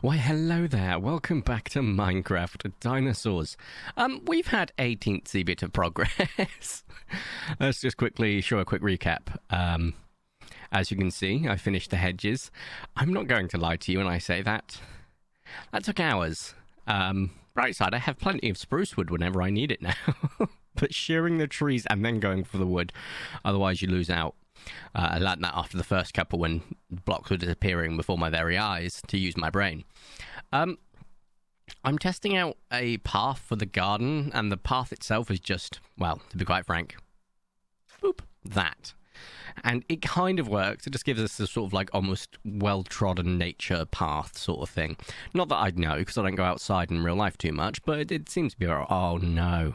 Why, hello there. Welcome back to Minecraft Dinosaurs. We've had a teensy bit of progress. Let's just quickly show a quick recap. As you can see, I finished the hedges. I'm not going to lie to you when I say that. That took hours. Bright side, I have plenty of spruce wood whenever I need it now. But shearing the trees and then going for the wood, otherwise you lose out. I learned that after the first couple when blocks were disappearing before my very eyes to use my brain. I'm testing out a path for the garden, and the path itself is just, well, to be quite frank, boop, that. And it kind of works. It just gives us a sort of like almost well-trodden nature path sort of thing. Not that I'd know, because I don't go outside in real life too much, but it seems to be, oh no.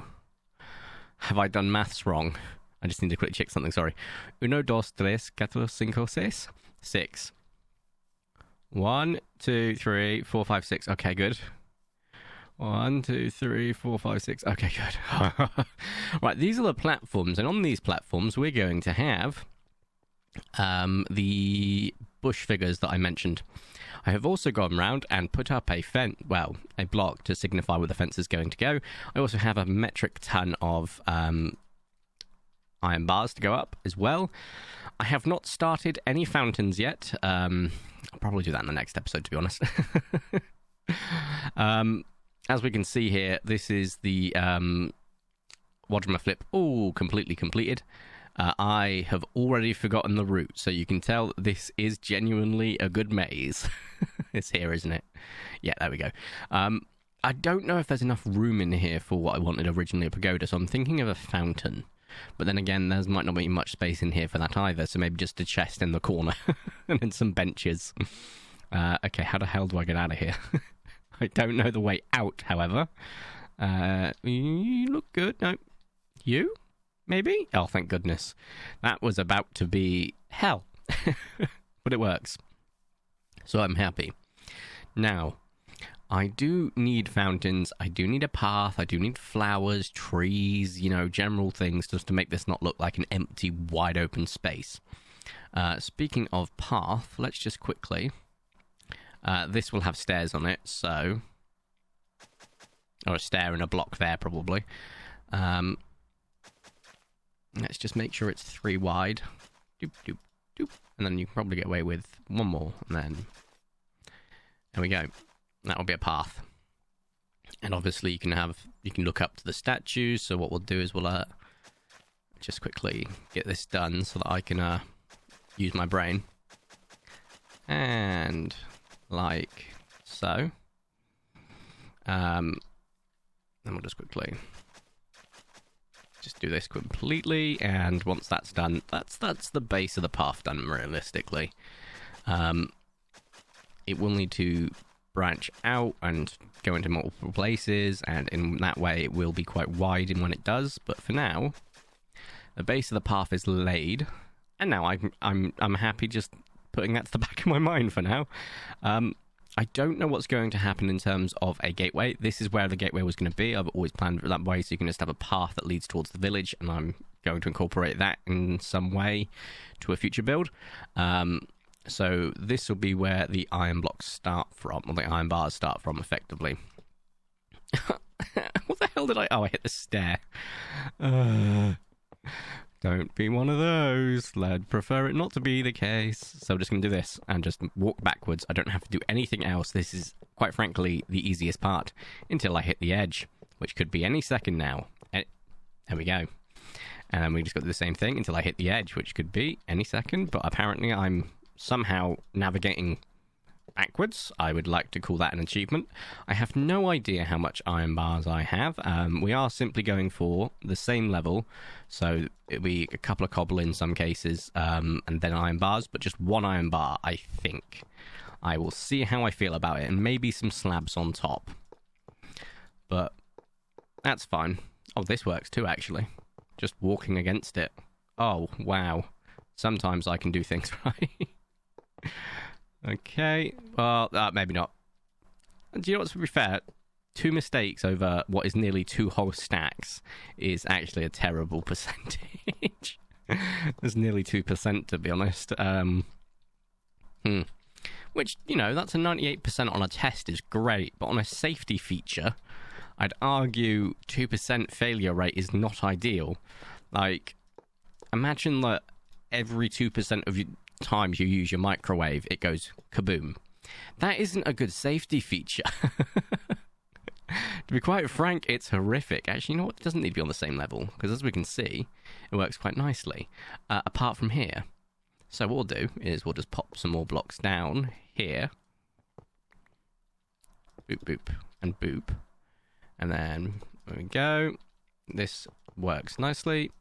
Have I done maths wrong? I just need to quickly check something, sorry. Uno, dos, tres, cuatro, cinco, seis? 6. 1, 2, 3, 4, 5, 6. Okay, good. 1, 2, 3, 4, 5, 6. Okay, good. Right, these are the platforms, and on these platforms we're going to have the bush figures that I mentioned. I have also gone round and put up a a block to signify where the fence is going to go. I also have a metric ton of iron bars to go up as well. I have not started any fountains yet. I'll probably do that in the next episode, to be honest. As we can see here, this is the Wadruma flip all completely completed. I have already forgotten the route, so you can tell that this is genuinely a good maze. It's here, isn't it? Yeah, there we go. I don't know if there's enough room in here for what I wanted originally, a pagoda, so I'm thinking of a fountain. But then again, there might not be much space in here for that either, so maybe just a chest in the corner and then some benches. Okay, how the hell do I get out of here? I don't know the way out, however. You look good. No. You? Maybe? Oh, thank goodness. That was about to be hell. But it works. So I'm happy. Now, I do need fountains, I do need a path, I do need flowers, trees, general things just to make this not look like an empty, wide open space. Speaking of path, let's just quickly... this will have stairs on it, so... Or a stair and a block there, probably. Let's just make sure it's 3 wide. Doop, doop, doop. And then you can probably get away with one more, and then... There we go. That will be a path. And obviously you can look up to the statues, so what we'll do is we'll just quickly get this done so that I can use my brain. And like so. Then we'll just quickly just do this completely, and once that's done, that's the base of the path done realistically. It will need to branch out and go into multiple places, and in that way it will be quite wide in when it does. But for now, the base of the path is laid, and now I'm happy just putting that to the back of my mind for now. I don't know what's going to happen in terms of a gateway. This is where the gateway was going to be. I've always planned it that way, so you can just have a path that leads towards the village, and I'm going to incorporate that in some way to a future build. So this will be where the iron blocks start from, or the iron bars start from, effectively. What the hell did I... Oh, I hit the stair. Don't be one of those. I'd prefer it not to be the case. So I'm just going to do this and just walk backwards. I don't have to do anything else. This is, quite frankly, the easiest part until I hit the edge, which could be any second now. There we go. And then we just got to do the same thing until I hit the edge, which could be any second. But apparently I'm somehow navigating backwards. I would like to call that an achievement. I have no idea how much iron bars I have. We are simply going for the same level, so it'll be a couple of cobble in some cases, and then iron bars, but just 1 iron bar, I think. I will see how I feel about it, and maybe some slabs on top. But that's fine. Oh, this works too, actually. Just walking against it. Oh, wow. Sometimes I can do things right. Okay, well, maybe not. Do you know what's, to be fair, 2 mistakes over what is nearly 2 whole stacks is actually a terrible percentage. There's nearly 2%, to be honest. We'll Which, you know, that's a 98% on a test is great, but on a safety feature, I'd argue 2% failure rate is not ideal. Like, imagine that every 2% of times you use your microwave, it goes kaboom. That isn't a good safety feature. To be quite frank, it's horrific. Actually, you know what? It doesn't need to be on the same level, because as we can see, it works quite nicely, apart from here. So what we'll do is we'll just pop some more blocks down here. Boop, boop, and boop. And then, there we go. This works nicely.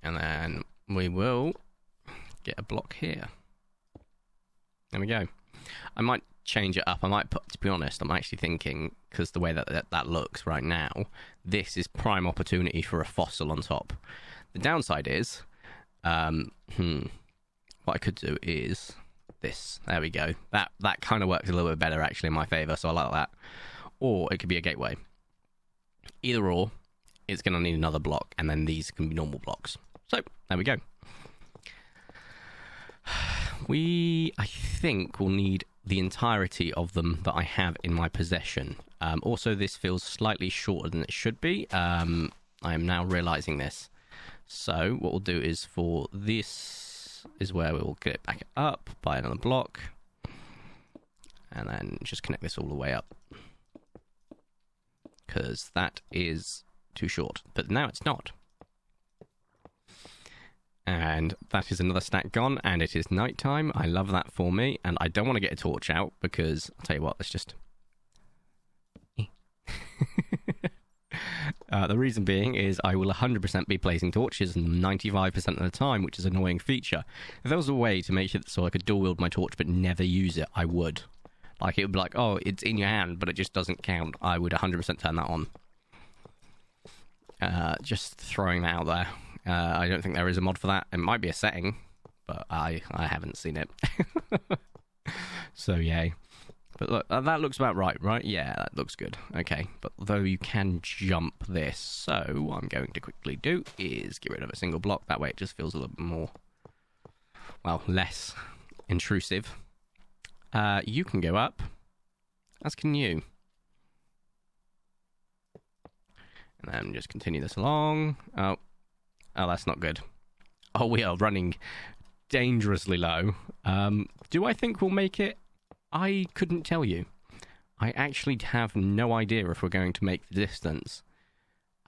And then we will get a block here. There we go. I might change it up. I might put, to be honest, I'm actually thinking, because the way that looks right now, this is prime opportunity for a fossil on top. The downside is, what I could do is this. There we go. That kind of works a little bit better, actually, in my favour, so I like that. Or it could be a gateway. Either or, it's going to need another block, and then these can be normal blocks. So, there we go. I think we'll need the entirety of them that I have in my possession. Also, this feels slightly shorter than it should be. I am now realising this. So, what we'll do is for this is where we will get it back up by another block. And then just connect this all the way up. Because that is too short. But now it's not. And that is another stack gone, and it is nighttime. I love that for me, and I don't want to get a torch out, because, I'll tell you what, let's just... the reason being is I will 100% be placing torches 95% of the time, which is an annoying feature. If there was a way to make it so I could dual-wield my torch but never use it, I would. Like, it would be like, oh, it's in your hand, but it just doesn't count. I would 100% turn that on. Just throwing that out there. I don't think there is a mod for that. It might be a setting, but I haven't seen it. So, yay. But look, that looks about right? Yeah, that looks good. Okay, but though you can jump this, so what I'm going to quickly do is get rid of a single block. That way it just feels a little bit more, well, less intrusive. You can go up, as can you. And then just continue this along. Oh, that's not good. Oh, we are running dangerously low. Do I think we'll make it? I couldn't tell you. I actually have no idea if we're going to make the distance.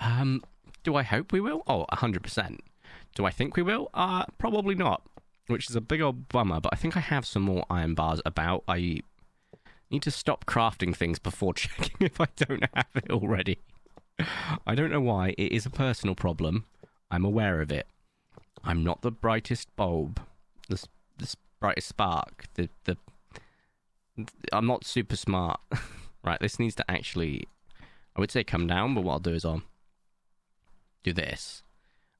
Do I hope we will? Oh, 100%. Do I think we will? Probably not. Which is a big old bummer, but I think I have some more iron bars about. I need to stop crafting things before checking if I don't have it already. I don't know why. It is a personal problem. I'm aware of it. I'm not the brightest bulb. The brightest spark. I'm not super smart. Right, this needs to actually, I would say come down, but what I'll do is I'll do this.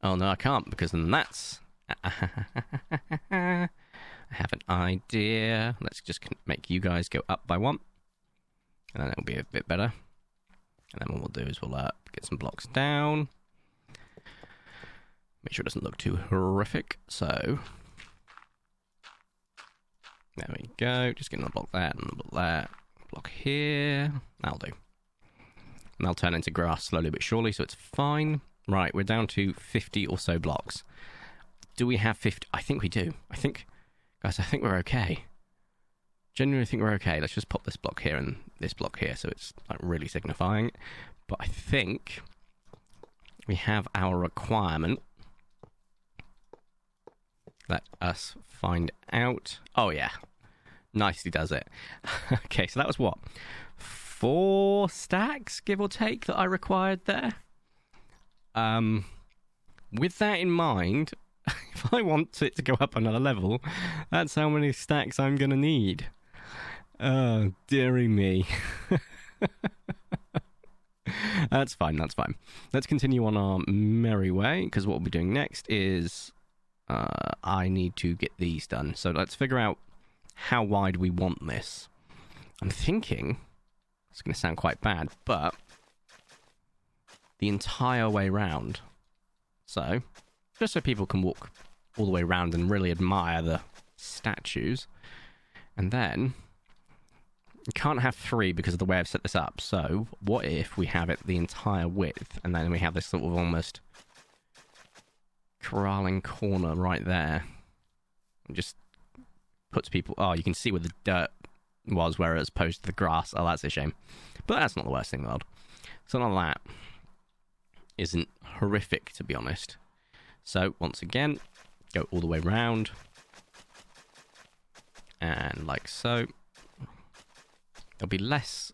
Oh, no, I can't, because then that's... I have an idea. Let's just make you guys go up by one. And then it'll be a bit better. And then what we'll do is we'll get some blocks down. Make sure it doesn't look too horrific. So... there we go. Just get another block there, and another block there. Block here. That'll do. And they'll turn into grass slowly but surely, so it's fine. Right, we're down to 50 or so blocks. Do we have 50? I think we do. Guys, I think we're okay. Genuinely think we're okay. Let's just pop this block here and this block here, so it's like really signifying. But I think we have our requirement. Let us find out. Oh, yeah. Nicely does it. Okay, so that was what? 4 stacks, give or take, that I required there. With that in mind, if I want it to go up another level, that's how many stacks I'm going to need. Oh, dearie me. That's fine, that's fine. Let's continue on our merry way, because what we'll be doing next is... I need to get these done. So let's figure out how wide we want this. I'm thinking, it's going to sound quite bad, but the entire way round. So, just so people can walk all the way around and really admire the statues. And then you can't have 3 because of the way I've set this up. So what if we have it the entire width, and then we have this sort of almost corralling corner right there. It just puts people... Oh, you can see where the dirt was, whereas opposed to the grass. Oh, that's a shame. But that's not the worst thing in the world. So none of that isn't horrific, to be honest. So once again, go all the way around. And like so. There'll be less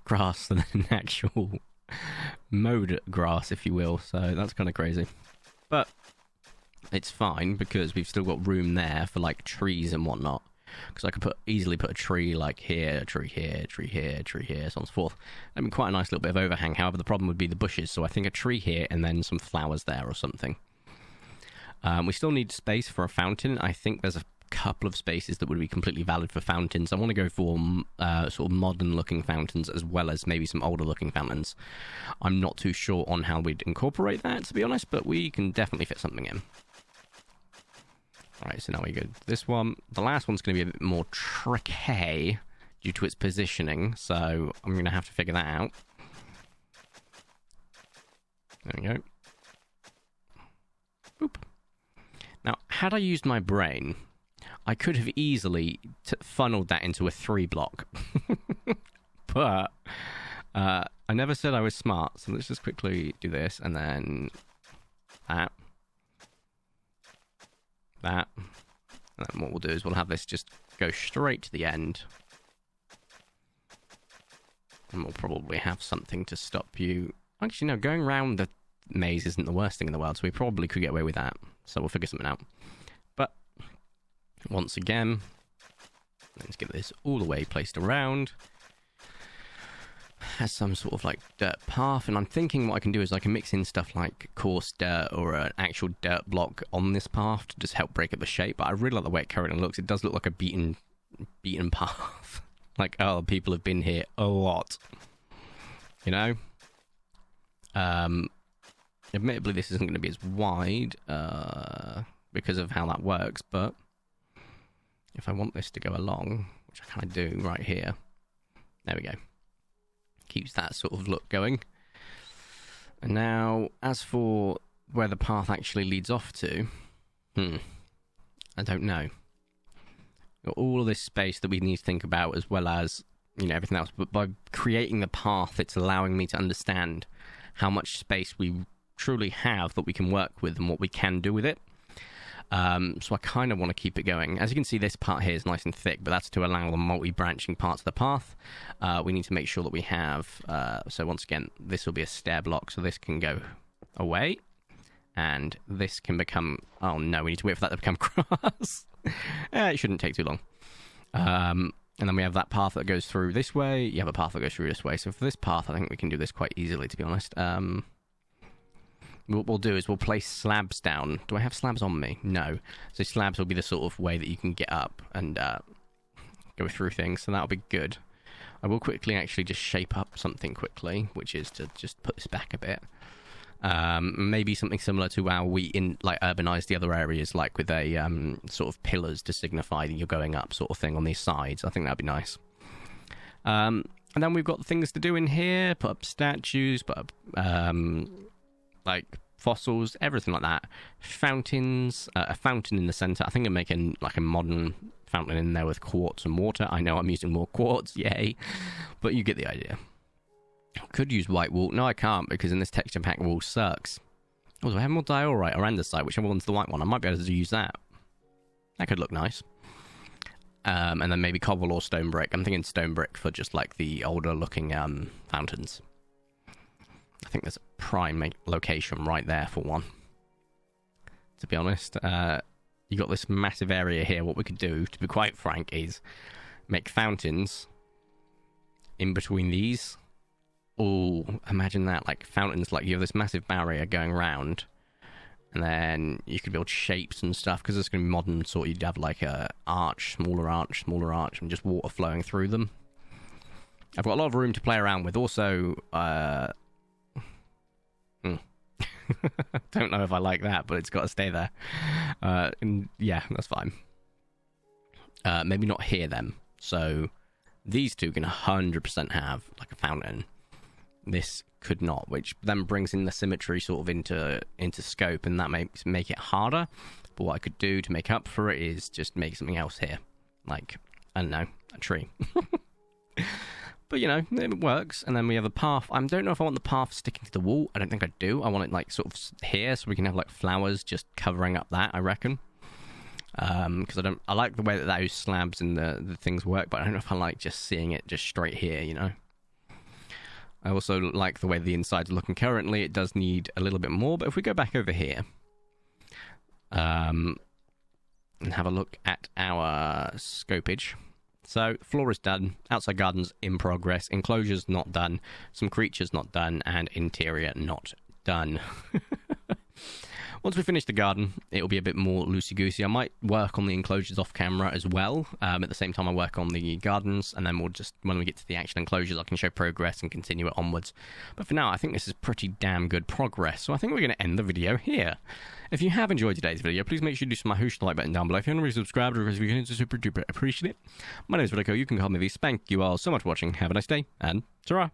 grass than an actual mowed grass, if you will. So that's kind of crazy. But it's fine because we've still got room there for like trees and whatnot. Because I could easily put a tree like here, a tree here, a tree here, a tree here, so on and so forth. That'd be quite a nice little bit of overhang. However, the problem would be the bushes. So I think a tree here and then some flowers there or something. We still need space for a fountain. I think there's a couple of spaces that would be completely valid for fountains. I want to go for sort of modern-looking fountains as well as maybe some older-looking fountains. I'm not too sure on how we'd incorporate that, to be honest, but we can definitely fit something in. Alright, so now we go to this one. The last one's going to be a bit more tricky due to its positioning, so I'm going to have to figure that out. There we go. Boop. Now, had I used my brain, I could have easily funneled that into a 3-block. But I never said I was smart, so let's just quickly do this, and then that. That. And then what we'll do is we'll have this just go straight to the end. And we'll probably have something to stop you. Actually, no, going around the maze isn't the worst thing in the world, so we probably could get away with that. So we'll figure something out. But once again, let's get this all the way placed around. Has some sort of like dirt path, and I'm thinking what I can do is I can mix in stuff like coarse dirt or an actual dirt block on this path to just help break up the shape. But I really like the way it currently looks. It does look like a beaten path. Like, oh, people have been here a lot, you know. Admittedly, this isn't going to be as wide because of how that works, but if I want this to go along, which I kind of do right here, there we go. Keeps that sort of look going. And now, as for where the path actually leads off to, I don't know. Got all of this space that we need to think about, as well as, you know, everything else. But by creating the path, it's allowing me to understand how much space we truly have that we can work with and what we can do with it. So I kind of want to keep it going. As you can see, this part here is nice and thick, but that's to allow the multi-branching parts of the path. We need to make sure that we have... so once again, this will be a stair block, so this can go away. And this can become... Oh no, we need to wait for that to become grass. It shouldn't take too long. And then we have that path that goes through this way. You have a path that goes through this way. So for this path, I think we can do this quite easily, to be honest. What we'll do is we'll place slabs down. Do I have slabs on me? No. So slabs will be the sort of way that you can get up and go through things. So that'll be good. I will quickly actually just shape up something quickly, which is to just put this back a bit. Maybe something similar to how we urbanize the other areas, like with a sort of pillars to signify that you're going up sort of thing on these sides. I think that'd be nice. And then we've got things to do in here. Put up statues, put up... like fossils, everything like that. Fountains, a fountain in the center. I think I'm making like a modern fountain in there with quartz and water. I know I'm using more quartz, yay, but you get the idea. Could use white wool. No, I can't, because in this texture pack, wool sucks. Oh, do I have more diorite or andesite? Whichever one's the white one. I might be able to use that. That could look nice. And then maybe cobble or stone brick. I'm thinking stone brick for just like the older looking fountains. I think there's a prime location right there for one. To be honest, you got this massive area here. What we could do, to be quite frank, is make fountains in between these. Oh, imagine that, like fountains, like you have this massive barrier going around, and then you could build shapes and stuff, because it's going to be modern, sort of, you'd have like a arch, smaller arch, and just water flowing through them. I've got a lot of room to play around with. Also, Don't know if I like that, but it's got to stay there. And yeah, that's fine. Maybe not here then. So these two can 100% have like a fountain. This could not, which then brings in the symmetry sort of into scope, and that makes make it harder. But what I could do to make up for it is just make something else here, like, I don't know, a tree. But you know, it works. And then we have a path. I don't know if I want the path sticking to the wall. I don't think I do. I want it like sort of here, so we can have like flowers just covering up that, I reckon. Because I like the way that those slabs and the things work, but I don't know if I like just seeing it just straight here, you know. I also like the way the inside's looking currently. It does need a little bit more, but if we go back over here, and have a look at our scopage. So, floor is done, outside gardens in progress, enclosures not done, some creatures not done, and interior not done. Once we finish the garden, it'll be a bit more loosey-goosey. I might work on the enclosures off camera as well. At the same time I work on the gardens, and then we'll just, when we get to the actual enclosures, I can show progress and continue it onwards. But for now, I think this is pretty damn good progress, so I think we're going to end the video here. If you have enjoyed today's video, please make sure you do smash the like button down below. If you haven't already subscribed, or if you can, super duper appreciate it. My name is Vertico. You can call me V. Thank you all so much for watching. Have a nice day, and ta-ra!